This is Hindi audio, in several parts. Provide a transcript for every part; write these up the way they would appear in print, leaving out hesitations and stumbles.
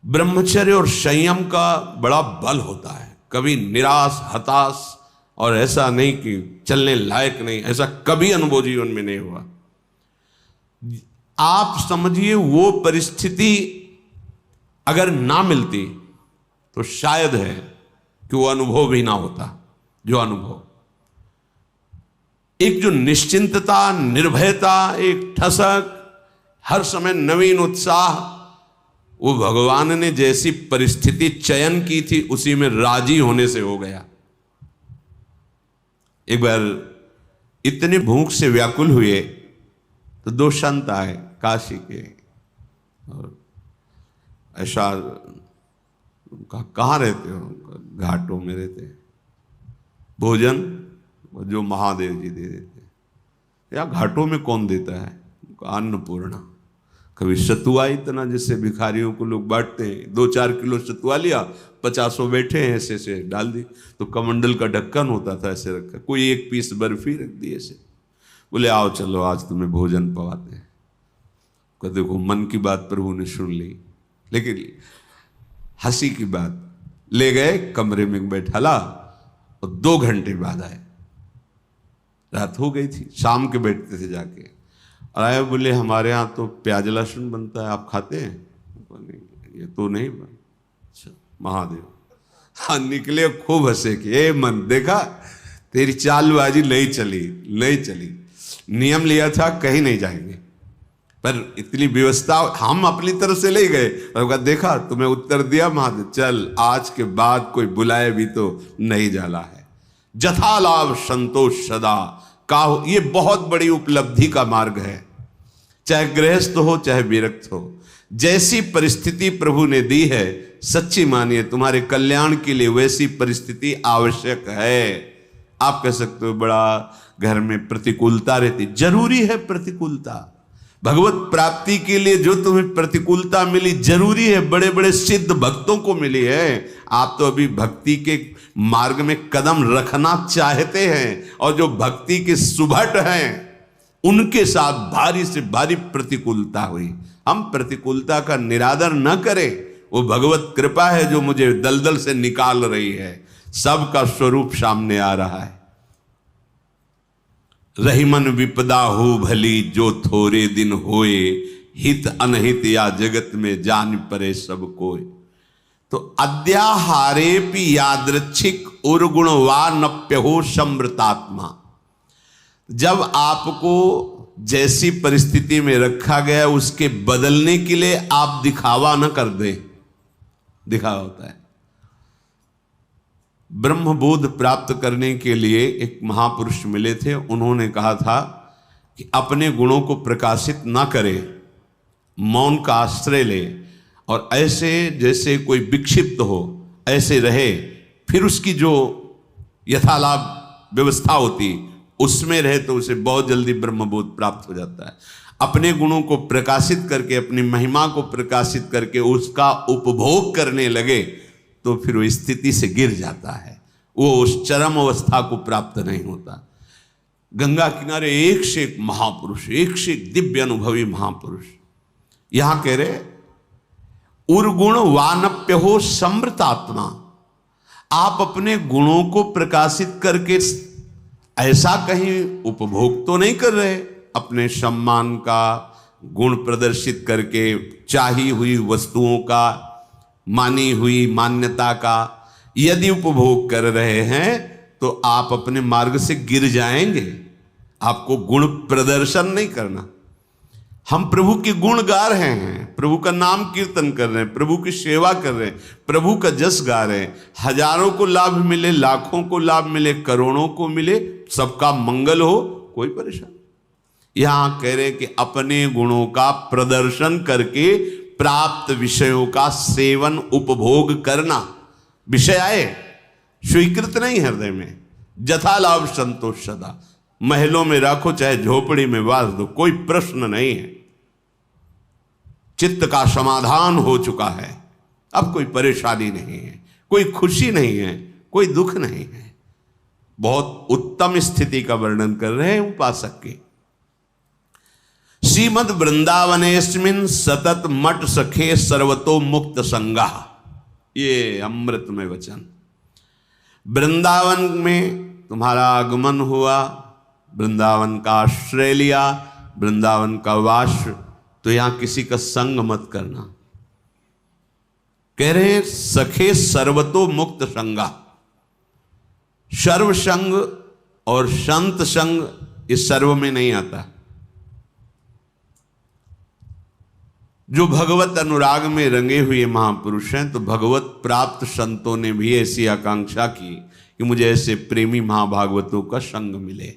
ब्रह्मचर्य और संयम का बड़ा बल होता है। कभी निराश, हताश और ऐसा नहीं कि चलने लायक नहीं, ऐसा कभी अनुभव जीवन में नहीं हुआ। आप समझिए वो परिस्थिति अगर ना मिलती तो शायद है कि वो अनुभव भी ना होता। जो अनुभव, एक जो निश्चिंतता, निर्भयता, एक ठसक, हर समय नवीन उत्साह, वो भगवान ने जैसी परिस्थिति चयन की थी उसी में राजी होने से हो गया। एक बार इतने भूख से व्याकुल हुए तो दो संत आए काशी के, और ऐसा कहाँ रहते हो? घाटों में रहते। भोजन जो महादेव जी दे देते। या घाटों में कौन देता है? अन्नपूर्णा। कभी सतुआ, इतना जिससे भिखारियों को लोग बांटते हैं, 2-4 किलो सतुआ लिया, 50 बैठे हैं, ऐसे से डाल दी। तो कमंडल का ढक्कन होता था, ऐसे रखा, कोई एक पीस बर्फी रख दी ऐसे। बोले आओ चलो आज तुम्हें भोजन पवाते हैं। देखो मन की बात प्रभु ने सुन ली, लेकिन हंसी की बात, ले गए कमरे में बैठाला और 2 घंटे बाद आए। रात हो गई थी, शाम के बैठते थे जाके, और आए बोले हमारे यहाँ तो प्याज लहसुन बनता है, आप खाते हैं? ये तो नहीं बन। अच्छा महादेव। हाँ निकले, खूब हंसे कि ए मन, देखा तेरी चालबाजी नहीं चली। नियम लिया था कहीं नहीं जाएंगे, पर इतनी व्यवस्था हम अपनी तरफ से ले गए, और देखा तुम्हें उत्तर दिया महादेव, चल आज के बाद कोई बुलाए भी तो नहीं जाला है। जथा लाभ संतोष सदा काहू, ये बहुत बड़ी उपलब्धि का मार्ग है। चाहे गृहस्थ हो चाहे विरक्त हो, जैसी परिस्थिति प्रभु ने दी है, सच्ची मानिए तुम्हारे कल्याण के लिए वैसी परिस्थिति आवश्यक है। आप कह सकते हो बड़ा घर में प्रतिकूलता रहती, जरूरी है प्रतिकूलता। भगवत प्राप्ति के लिए जो तुम्हें प्रतिकूलता मिली जरूरी है, बड़े बड़े सिद्ध भक्तों को मिली है। आप तो अभी भक्ति के मार्ग में कदम रखना चाहते हैं, और जो भक्ति के सुभट हैं उनके साथ भारी से भारी प्रतिकूलता हुई। हम प्रतिकूलता का निरादर न करें, वो भगवत कृपा है जो मुझे दलदल से निकाल रही है। सबका स्वरूप सामने आ रहा है। रहीमन विपदा हो भली, जो थोड़े दिन होए, हित अनहित या जगत में जान परे सब कोय। तो अद्याहारेपि यादृच्छिक उर्गुण वा नप्यहो समृतात्मा। जब आपको जैसी परिस्थिति में रखा गया उसके बदलने के लिए आप दिखावा न कर दें। दिखावा होता है। ब्रह्मबोध प्राप्त करने के लिए एक महापुरुष मिले थे, उन्होंने कहा था कि अपने गुणों को प्रकाशित ना करे, मौन का आश्रय ले, और ऐसे जैसे कोई विक्षिप्त हो ऐसे रहे, फिर उसकी जो यथालाभ व्यवस्था होती उसमें रहे तो उसे बहुत जल्दी ब्रह्मबोध प्राप्त हो जाता है। अपने गुणों को प्रकाशित करके, अपनी महिमा को प्रकाशित करके उसका उपभोग करने लगे तो फिर वो स्थिति से गिर जाता है, वो उस चरम अवस्था को प्राप्त नहीं होता। गंगा किनारे एक से एक महापुरुष, एक से एक दिव्य अनुभवी महापुरुष। यहां कह रहे उर्गुण वानप्य हो समृतात्मा। आप अपने गुणों को प्रकाशित करके ऐसा कहीं उपभोग तो नहीं कर रहे, अपने सम्मान का गुण प्रदर्शित करके, चाही हुई वस्तुओं का, मानी हुई मान्यता का यदि उपभोग कर रहे हैं तो आप अपने मार्ग से गिर जाएंगे। आपको गुण प्रदर्शन नहीं करना। हम प्रभु के गुण गा रहे हैं, प्रभु का नाम कीर्तन कर रहे हैं, प्रभु की सेवा कर रहे हैं, प्रभु का जस गा रहे हैं। हजारों को लाभ मिले, लाखों को लाभ मिले, करोड़ों को मिले, सबका मंगल हो, कोई परेशानी। यहां कह रहे कि अपने गुणों का प्रदर्शन करके प्राप्त विषयों का सेवन उपभोग करना, विषय आए स्वीकृत नहीं हृदय में। जथा लाभ संतोष सदा। महलों में रखो चाहे झोपड़ी में वास दो, कोई प्रश्न नहीं है। चित्त का समाधान हो चुका है, अब कोई परेशानी नहीं है, कोई खुशी नहीं है, कोई दुख नहीं है। बहुत उत्तम स्थिति का वर्णन कर रहे हैं उपासक के। श्रीमद वृंदावनेस्मिन सतत मठ सखे सर्वतो मुक्त संगा। ये अमृतमय वचन। वृंदावन में तुम्हारा आगमन हुआ, वृंदावन का आश्रय लिया, वृंदावन का वास, तो यहां किसी का संग मत करना। कह रहे हैं सखे सर्वतो मुक्त संगा। सर्व संग और संत संग इस सर्व में नहीं आता। जो भगवत अनुराग में रंगे हुए महापुरुष हैं, तो भगवत प्राप्त संतों ने भी ऐसी आकांक्षा की कि मुझे ऐसे प्रेमी महाभागवतों का संग मिले,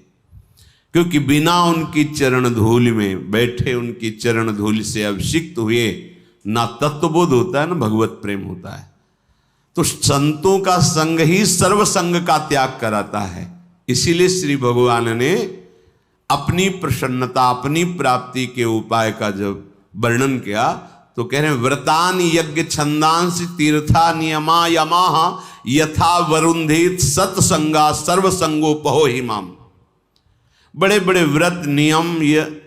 क्योंकि बिना उनकी चरण धूल में बैठे, उनकी चरण धूल से अभिषिक्त हुए ना तत्वबोध होता है, ना भगवत प्रेम होता है। तो संतों का संग ही सर्व संग का त्याग कराता है। इसीलिए श्री भगवान ने अपनी प्रसन्नता, अपनी प्राप्ति के उपाय का जब वर्णन किया तो कह रहे हैं व्रतान यज्ञ छंदांस तीर्था नियमा यमाह यथा वरुंधित सत्संगा सर्वसंगोपहो हिमाम। बड़े बड़े व्रत नियम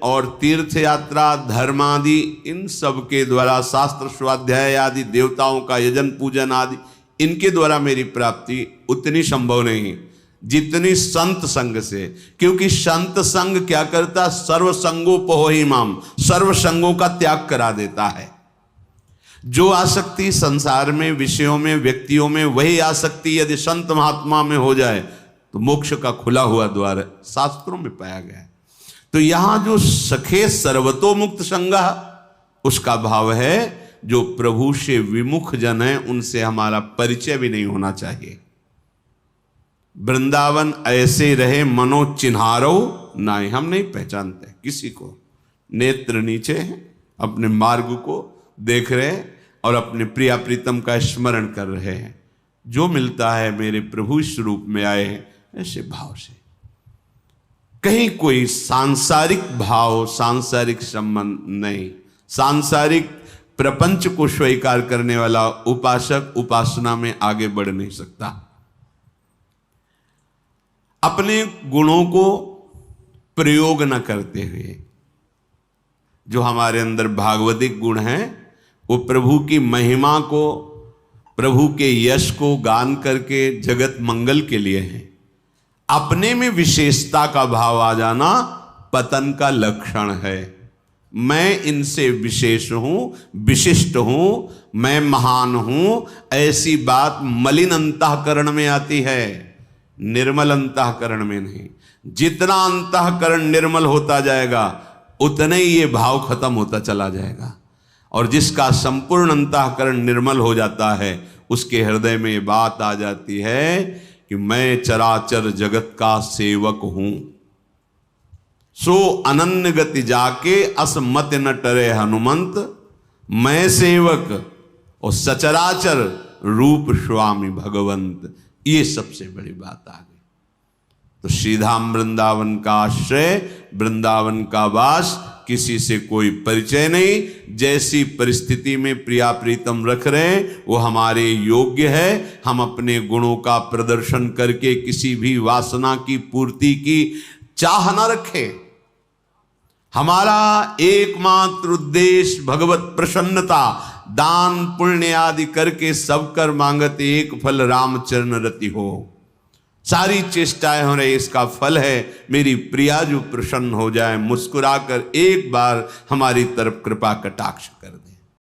और तीर्थ यात्रा धर्म आदि, इन सब के द्वारा शास्त्र स्वाध्याय आदि, देवताओं का यजन पूजन आदि, इनके द्वारा मेरी प्राप्ति उतनी संभव नहीं जितनी संत संग से। क्योंकि संत संग क्या करता? सर्व संगोपहो हिमाम, सर्व संगों का त्याग करा देता है। जो आसक्ति संसार में, विषयों में, व्यक्तियों में, वही आसक्ति यदि संत महात्मा में हो जाए तो मोक्ष का खुला हुआ द्वार शास्त्रों में पाया गया है। तो यहां जो सखे सर्वतोमुक्त संगा, उसका भाव है जो प्रभु से विमुख जन है उनसे हमारा परिचय भी नहीं होना चाहिए। वृंदावन ऐसे रहे मनो चिन्हारो नाय, हम नहीं पहचानते किसी को। नेत्र नीचे हैं, अपने मार्ग को देख रहे हैं और अपने प्रिया प्रीतम का स्मरण कर रहे हैं। जो मिलता है मेरे प्रभु इस रूप में आए हैं, ऐसे भाव से। कहीं कोई सांसारिक भाव, सांसारिक संबंध नहीं। सांसारिक प्रपंच को स्वीकार करने वाला उपासक उपासना में आगे बढ़ नहीं सकता। अपने गुणों को प्रयोग न करते हुए, जो हमारे अंदर भागवतिक गुण हैं, वो प्रभु की महिमा को, प्रभु के यश को गान करके जगत मंगल के लिए हैं। अपने में विशेषता का भाव आ जाना पतन का लक्षण है। मैं इनसे विशेष हूं, विशिष्ट हूं, मैं महान हूं, ऐसी बात मलिन अंतःकरण में आती है, निर्मल अंतःकरण में नहीं। जितना अंतःकरण निर्मल होता जाएगा उतने ही ये भाव खत्म होता चला जाएगा। और जिसका संपूर्ण अंतःकरण निर्मल हो जाता है, उसके हृदय में ये बात आ जाती है कि मैं चराचर जगत का सेवक हूं। सो अनन्य गति जाके असमत न टरे हनुमंत, मैं सेवक और सचराचर रूप स्वामी भगवंत। ये सबसे बड़ी बात आ गई। तो श्रीधाम वृंदावन का आश्रय, वृंदावन का वास, किसी से कोई परिचय नहीं। जैसी परिस्थिति में प्रिया प्रीतम रख रहे हैं वो हमारे योग्य है। हम अपने गुणों का प्रदर्शन करके किसी भी वासना की पूर्ति की चाह न रखें। हमारा एकमात्र उद्देश्य भगवत प्रसन्नता, दान पुण्य आदि करके सब कर मांगत एक फल रामचरण रति हो। सारी चेष्टाएं हो रही, इसका फल है मेरी प्रिया जो प्रसन्न हो जाए, मुस्कुराकर एक बार हमारी तरफ कृपा कटाक्ष कर दे।